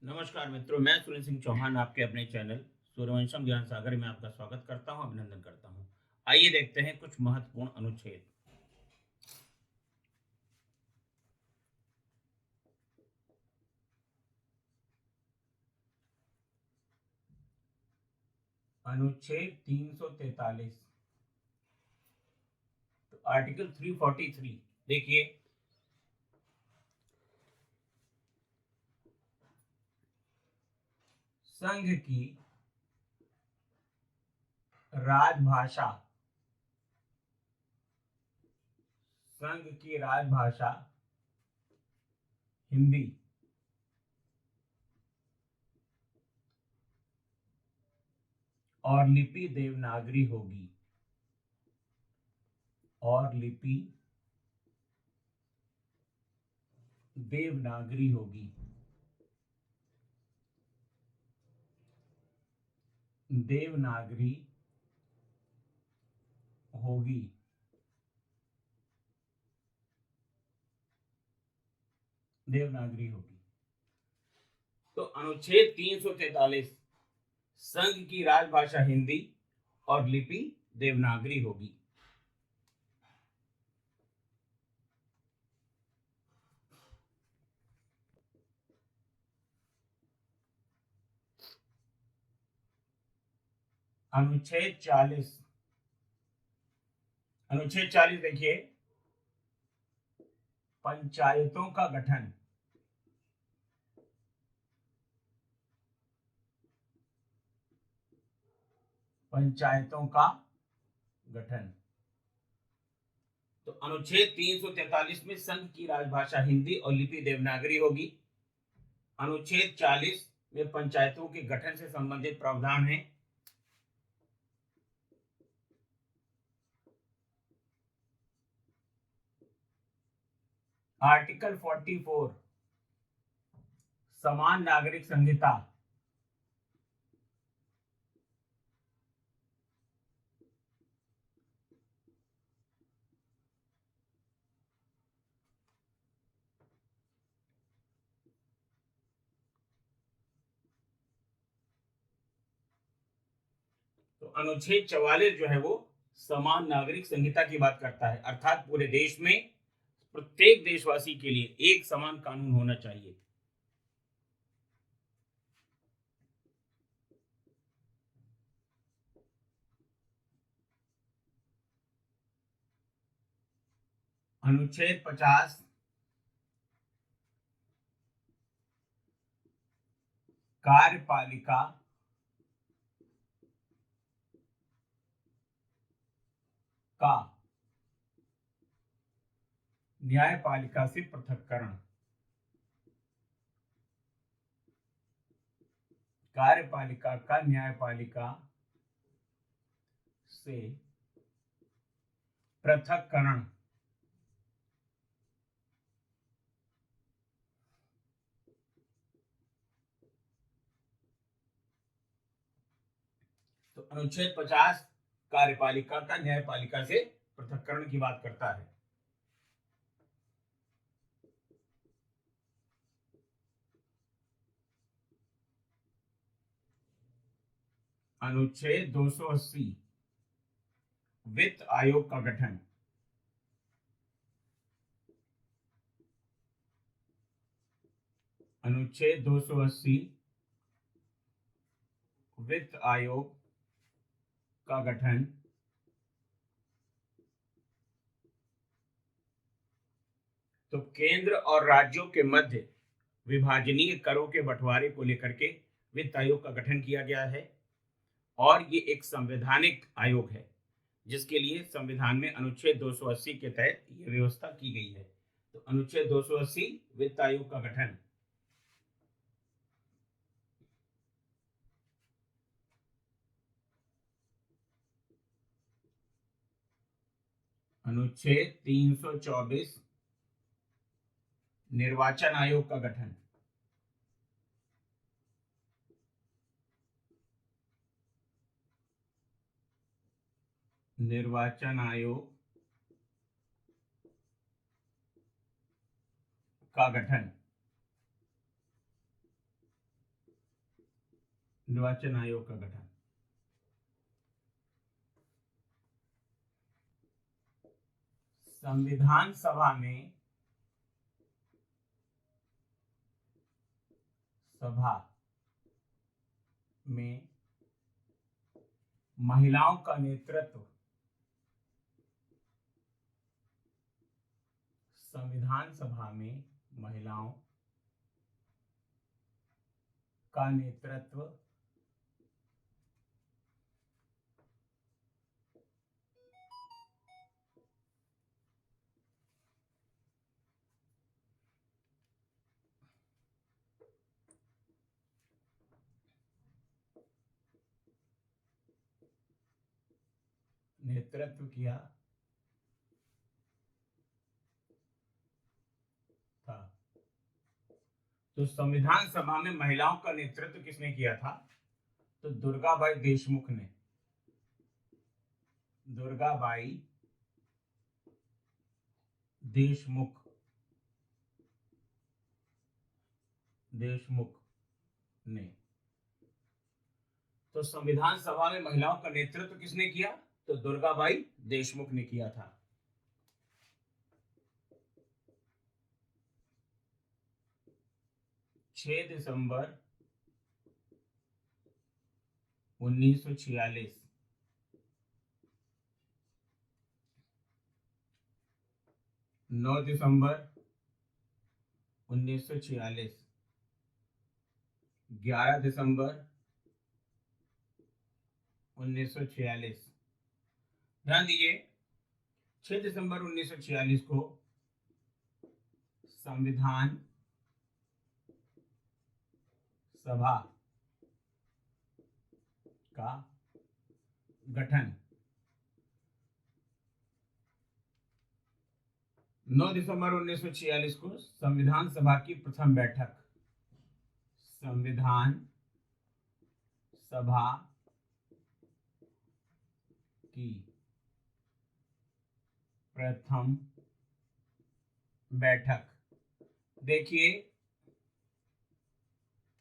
नमस्कार मित्रों, मैं सुरेंद्र सिंह चौहान आपके अपने चैनल सूर्यवंशम ज्ञान सागर में आपका स्वागत करता हूं, अभिनंदन करता हूं। आइए देखते हैं कुछ महत्वपूर्ण अनुच्छेद। अनुच्छेद 343, तो आर्टिकल 343 देखिए। संघ की राजभाषा, संघ की राजभाषा हिंदी और लिपि देवनागरी होगी। और लिपि देवनागरी होगी। देवनागरी होगी। देवनागरी होगी। तो अनुच्छेद 343, संघ की राजभाषा हिंदी और लिपि देवनागरी होगी। अनुच्छेद 40, अनुच्छेद 40 देखिए। पंचायतों का गठन। पंचायतों का गठन। तो अनुच्छेद 343 में संघ की राजभाषा हिंदी और लिपि देवनागरी होगी। अनुच्छेद 40 में पंचायतों के गठन से संबंधित प्रावधान है। आर्टिकल 44, समान नागरिक संहिता। तो अनुच्छेद 44 जो है वो समान नागरिक संहिता की बात करता है, अर्थात पूरे देश में प्रत्येक देशवासी के लिए एक समान कानून होना चाहिए। अनुच्छेद 50, कार्यपालिका का न्यायपालिका से पृथक्करण। कार्यपालिका का न्यायपालिका से पृथक्करण। तो अनुच्छेद 50 कार्यपालिका का न्यायपालिका से पृथक्करण की बात करता है। अनुच्छेद 280, वित्त आयोग का गठन। अनुच्छेद 280, वित्त आयोग का गठन। तो केंद्र और राज्यों के मध्य विभाजनीय करों के बंटवारे को लेकर के वित्त आयोग का गठन किया गया है और ये एक संवैधानिक आयोग है जिसके लिए संविधान में अनुच्छेद 280 के तहत ये व्यवस्था की गई है। तो अनुच्छेद 280 वित्त आयोग का गठन। अनुच्छेद 324, निर्वाचन आयोग का गठन। निर्वाचन आयोग का गठन। निर्वाचन आयोग का गठन। संविधान सभा में महिलाओं का नेतृत्व, संविधान सभा में महिलाओं का नेतृत्व किया था। तो संविधान सभा में महिलाओं का नेतृत्व किसने किया था? तो दुर्गाबाई देशमुख ने। दुर्गाबाई देशमुख ने। तो संविधान सभा में महिलाओं का नेतृत्व किसने किया? तो दुर्गाबाई देशमुख ने किया था। छह दिसंबर 1946, 9 दिसंबर 1946, 11 दिसंबर 1946। ध्यान दीजिए, 6 दिसंबर 1946 को संविधान सभा का गठन, 9 दिसंबर 1946 को संविधान सभा की प्रथम बैठक, संविधान सभा की प्रथम बैठक। देखिए,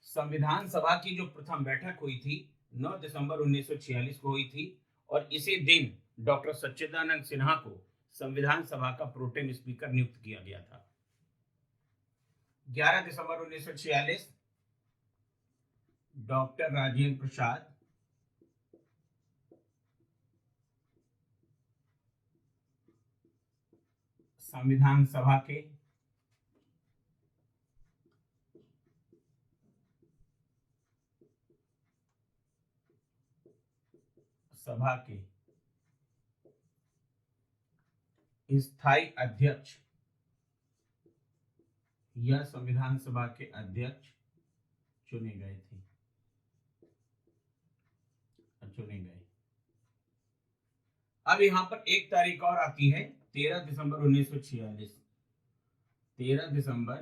संविधान सभा की जो प्रथम बैठक हुई थी 9 दिसंबर 1946 को हुई थी, और इसी दिन डॉक्टर सच्चिदानंद सिन्हा को संविधान सभा का प्रोटेम स्पीकर नियुक्त किया गया था। 11 दिसंबर 1946 डॉक्टर राजेंद्र प्रसाद संविधान सभा के स्थायी अध्यक्ष या संविधान सभा के अध्यक्ष चुने गए। अब यहां पर एक तारीख और आती है, 13 दिसंबर 1946। 13 दिसंबर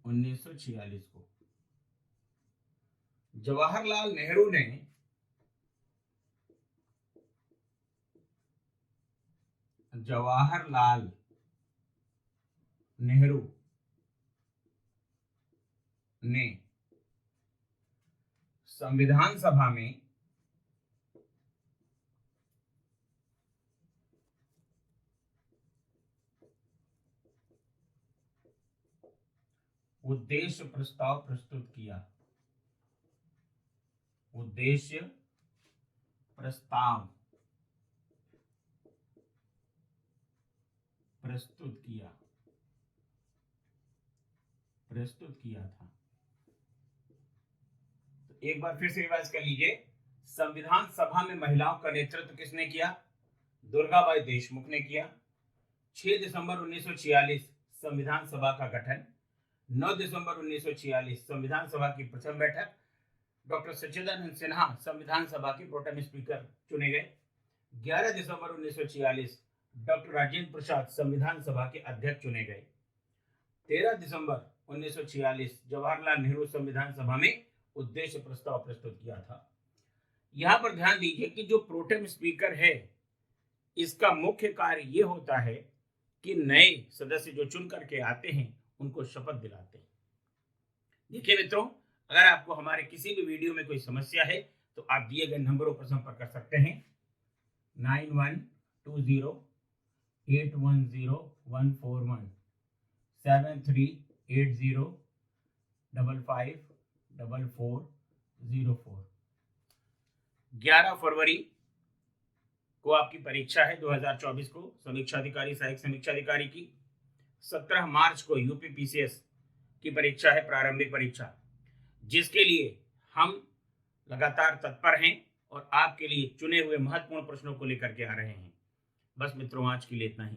1946 को जवाहरलाल नेहरू ने संविधान सभा में उद्देश्य प्रस्ताव प्रस्तुत किया। उद्देश्य प्रस्ताव प्रस्तुत किया था। तो एक बार फिर से रिवाइज कर लीजिए। संविधान सभा में महिलाओं का नेतृत्व किसने किया? दुर्गाबाई देशमुख ने किया। 6 दिसंबर 1946 संविधान सभा का गठन। 9 दिसंबर 1946 संविधान सभा की प्रथम बैठक, डॉक्टर सच्चिदानंद सिन्हा संविधान सभा के प्रोटेम स्पीकर चुने गए। 11 दिसंबर 1946 डॉक्टर राजेंद्र प्रसाद संविधान सभा के अध्यक्ष चुने गए। 13 दिसंबर 1946 जवाहरलाल नेहरू संविधान सभा में उद्देश्य प्रस्ताव प्रस्तुत किया था। यहां पर ध्यान दीजिए कि जो प्रोटेम स्पीकर है, इसका मुख्य कार्य यह होता है कि नए सदस्य जो चुन करके आते हैं उनको शपथ दिलाते हैं। देखिए मित्रों, अगर आपको हमारे किसी भी वीडियो में कोई समस्या है तो आप दिए गए नंबरों पर संपर्क कर सकते हैं। 9120810141, 7380554404। 11 फरवरी को आपकी परीक्षा है 2024 को समीक्षा अधिकारी सहायक समीक्षा अधिकारी की। 17 मार्च को यूपी पीसीएस की परीक्षा है, प्रारंभिक परीक्षा, जिसके लिए हम लगातार तत्पर हैं और आपके लिए चुने हुए महत्वपूर्ण प्रश्नों को लेकर के आ रहे हैं। बस मित्रों, आज के लिए इतना ही।